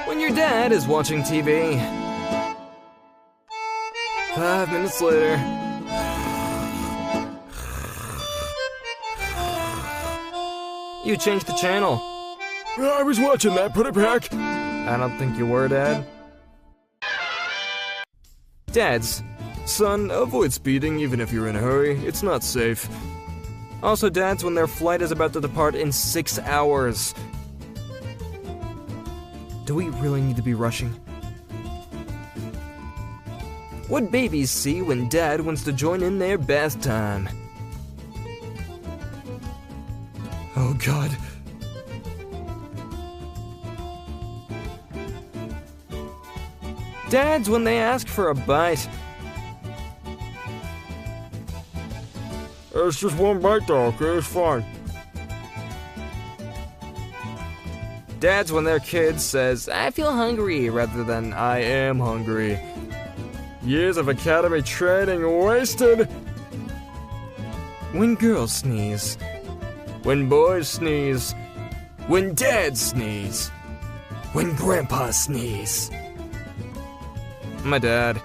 When your dad is watching TV. 5 minutes later. You changed the channel. I was watching that, put it back. I don't think you were, Dad. Dads. Son, avoid speeding even if you're in a hurry. It's not safe. Also, dads, when their flight is about to depart in 6 hours. Do we really need to be rushing? What babies see when dad wants to join in their bath time? Oh, God. Dads when they ask for a bite. It's just one bite though, okay? It's fine. Dads when their kid says, I feel hungry, rather than I am hungry. Years of academy training wasted. When girls sneeze. When boys sneeze. When dads sneeze. When grandpa sneeze. My dad.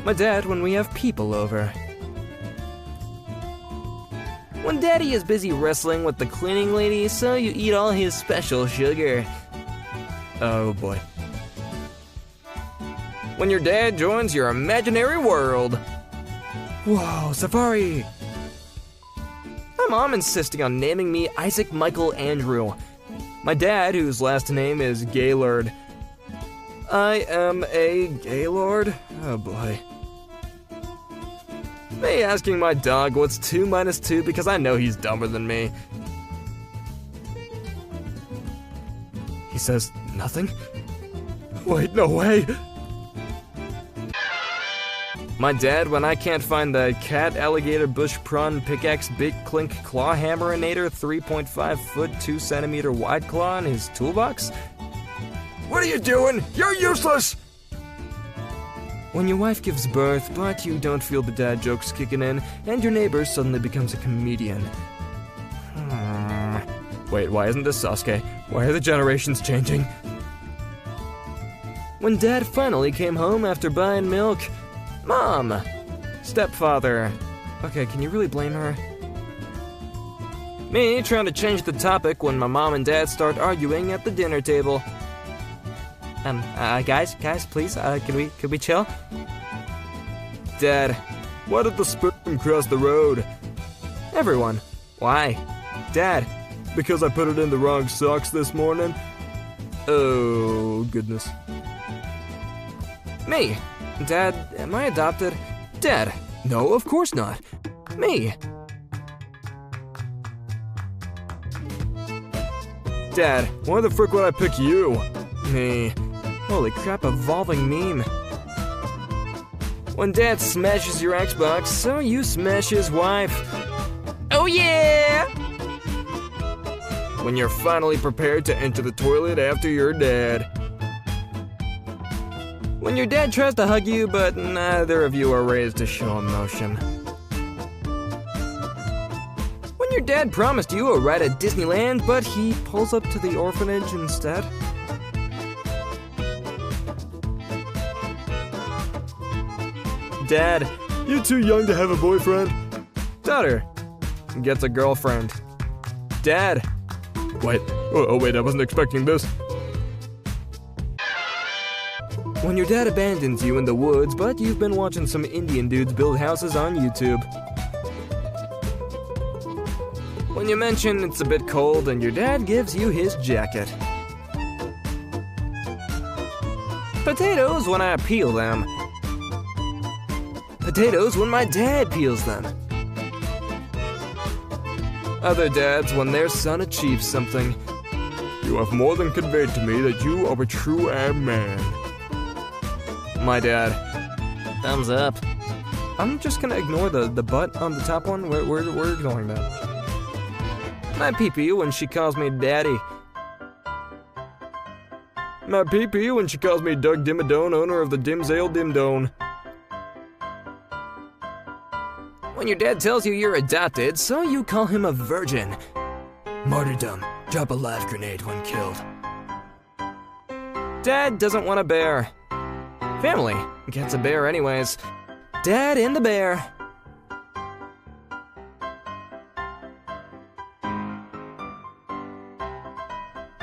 My dad when we have people over. When daddy is busy wrestling with the cleaning lady, so you eat all his special sugar. Oh boy. When your dad joins your imaginary world. Whoa, Safari! My mom insisting on naming me Isaac Michael Andrew. My dad, whose last name is Gaylord. I am a Gaylord? Oh boy. Me asking my dog what's 2 minus 2 because I know he's dumber than me. He says nothing? Wait, no way. My dad when I can't find the cat, alligator, bush prawn, pickaxe, big clink, claw hammerinator, 3.5 foot, 2 centimeter wide claw in his toolbox? What are you doing? You're useless! When your wife gives birth, but you don't feel the dad jokes kicking in, and your neighbor suddenly becomes a comedian. Wait, why isn't this Sasuke? Why are the generations changing? When dad finally came home after buying milk. Mom! Stepfather. Okay, can you really blame her? Me trying to change the topic when my mom and dad start arguing at the dinner table. Guys, please, could we chill? Dad. Why did the sperm cross the road? Everyone. Why? Dad. Because I put it in the wrong socks this morning. Oh, goodness. Me. Dad, am I adopted? Dad. No, of course not. Me. Dad. Why the frick would I pick you? Me. Holy crap, evolving meme. When dad smashes your Xbox, so you smash his wife. Oh yeah! When you're finally prepared to enter the toilet after your dad. When your dad tries to hug you, but neither of you are raised to show emotion. When your dad promised you a ride at Disneyland, but he pulls up to the orphanage instead. Dad. You're too young to have a boyfriend. Daughter. Gets a girlfriend. Dad. Wait. Oh wait, I wasn't expecting this. When your dad abandons you in the woods, but you've been watching some Indian dudes build houses on YouTube. When you mention it's a bit cold and your dad gives you his jacket. Potatoes when I peel them. Potatoes when my dad peels them. Other dads when their son achieves something. You have more than conveyed to me that you are a true man. My dad. Thumbs up. I'm just gonna ignore the butt on the top one. We're ignoring that. My pee-pee when she calls me daddy. My pee-pee when she calls me Doug Dimmadome, owner of the Dimsdale Dimdome. When your dad tells you you're adopted, so you call him a virgin. Martyrdom. Drop a live grenade when killed. Dad doesn't want a bear. Family gets a bear anyways. Dad and the bear.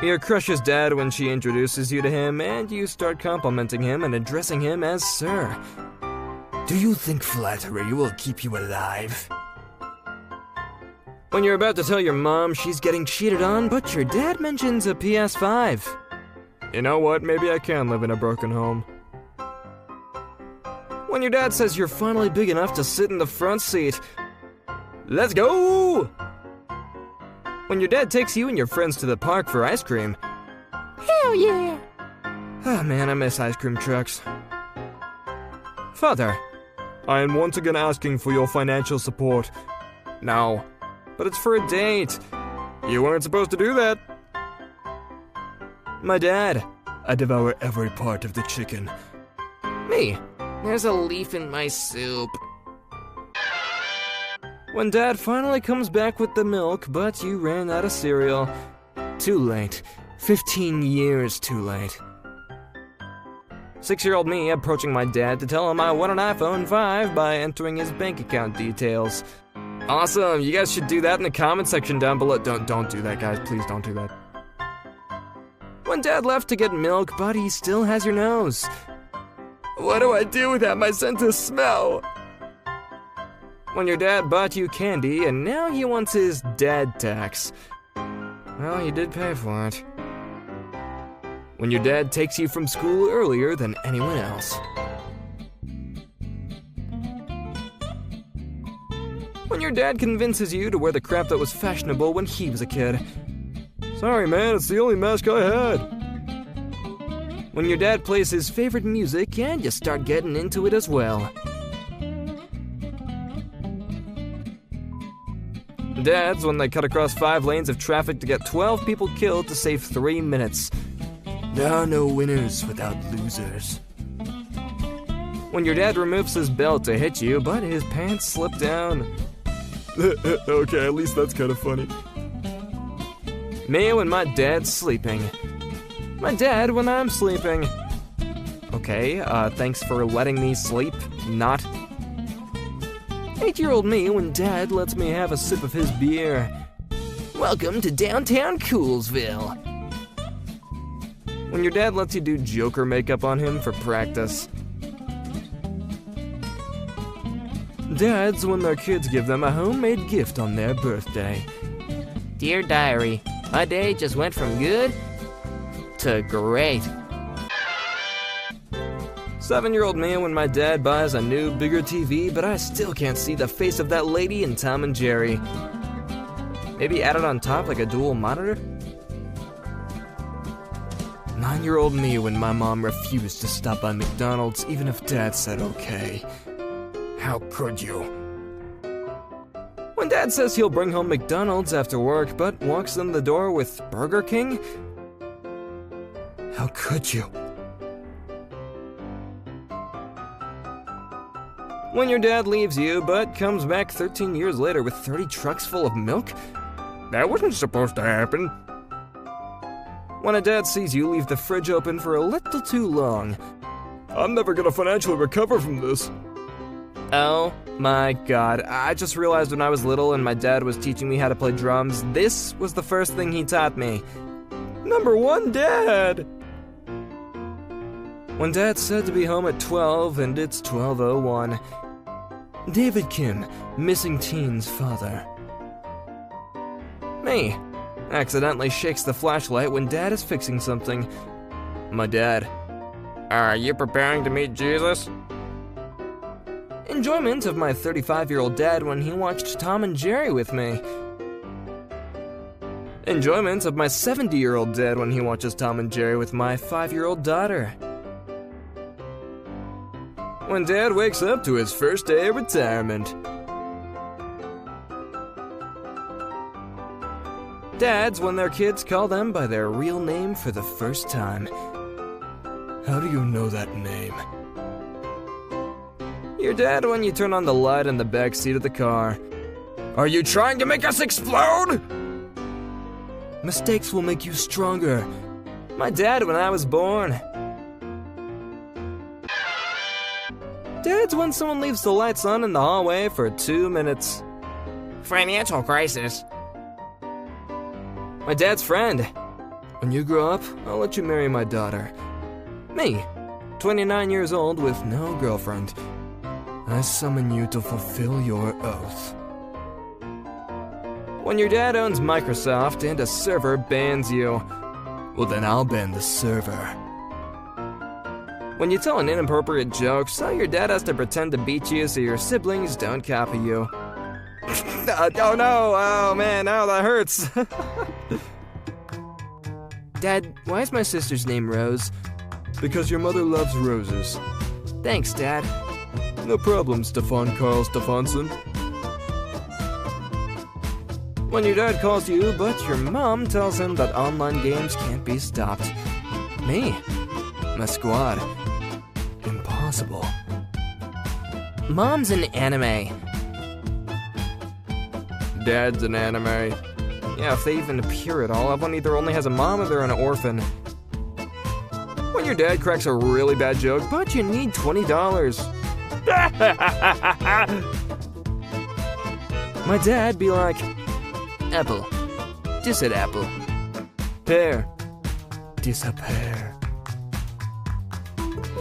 Your crush's dad when she introduces you to him, and you start complimenting him and addressing him as sir. Do you think flattery will keep you alive? When you're about to tell your mom she's getting cheated on, but your dad mentions a PS5. You know what? Maybe I can live in a broken home. When your dad says you're finally big enough to sit in the front seat. Let's go! When your dad takes you and your friends to the park for ice cream. Hell yeah! Oh man, I miss ice cream trucks. Father. I am once again asking for your financial support. No. But it's for a date. You weren't supposed to do that. My dad. I devour every part of the chicken. Me. There's a leaf in my soup. When Dad finally comes back with the milk, but you ran out of cereal. Too late. 15 years too late. 6-year-old me approaching my dad to tell him I won an iPhone 5 by entering his bank account details. Awesome, you guys should do that in the comment section down below. Don't do that, guys, please don't do that. When Dad left to get milk, but he still has your nose. What do I do without my sense of smell? When your dad bought you candy and now he wants his dad tax. Well, you did pay for it. When your dad takes you from school earlier than anyone else. When your dad convinces you to wear the crap that was fashionable when he was a kid. Sorry, man, it's the only mask I had. When your dad plays his favorite music and you start getting into it as well. Dads when they cut across 5 lanes of traffic to get 12 people killed to save 3 minutes. There are no winners without losers. When your dad removes his belt to hit you, but his pants slip down. Okay, at least that's kind of funny. Me when my dad's sleeping. My dad when I'm sleeping. Okay, thanks for letting me sleep, not. 8-year-old me when Dad lets me have a sip of his beer. Welcome to downtown Coolsville. When your dad lets you do Joker makeup on him for practice. Dads when their kids give them a homemade gift on their birthday. Dear Diary, my day just went from good to great. 7-year-old me when my dad buys a new, bigger TV, but I still can't see the face of that lady in Tom and Jerry. Maybe add it on top like a dual monitor? 9-year-old me when my mom refused to stop by McDonald's even if Dad said okay. How could you? When Dad says he'll bring home McDonald's after work, but walks in the door with Burger King? How could you? When your dad leaves you, but comes back 13 years later with 30 trucks full of milk? That wasn't supposed to happen. When a dad sees you leave the fridge open for a little too long. I'm never gonna financially recover from this. Oh my god, I just realized when I was little and my dad was teaching me how to play drums, this was the first thing he taught me. Number 1, Dad! When Dad said to be home at 12 and it's 12:01. David Kim, missing teen's father. Me, accidentally shakes the flashlight when Dad is fixing something. My dad. Are you preparing to meet Jesus? Enjoyment of my 35-year-old dad when he watched Tom and Jerry with me. Enjoyment of my 70-year-old dad when he watches Tom and Jerry with my 5-year-old daughter. When Dad wakes up to his first day of retirement. Dads when their kids call them by their real name for the first time. How do you know that name? Your dad when you turn on the light in the back seat of the car. Are you trying to make us explode? Mistakes will make you stronger. My dad when I was born. Dad's when someone leaves the lights on in the hallway for 2 minutes. Financial crisis. My dad's friend. When you grow up, I'll let you marry my daughter. Me, 29 years old with no girlfriend. I summon you to fulfill your oath. When your dad owns Microsoft and a server bans you, well then I'll ban the server. When you tell an inappropriate joke, so your dad has to pretend to beat you so your siblings don't copy you. Oh no, oh man, ow, that hurts. Dad, why is my sister's name Rose? Because your mother loves roses. Thanks, Dad. No problem, Stefan Karl Stefansson. When your dad calls you, but your mom tells him that online games can't be stopped. Me, my squad. Impossible. Mom's an anime. Dad's an anime. Yeah, if they even appear at all, everyone either only has a mom or they're an orphan. When your dad cracks a really bad joke, but you need $20. My dad be like, apple, dis it apple. Pear, disappear.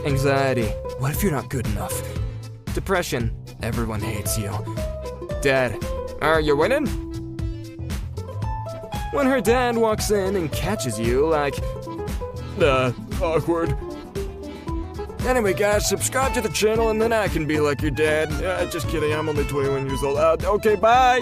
Anxiety, what if you're not good enough? Depression, everyone hates you. Dad, are you winning? When her dad walks in and catches you like, Awkward. anyway guys, subscribe to the channel and then I can be like your dad. Just kidding, I'm only 21 years old. Okay, bye!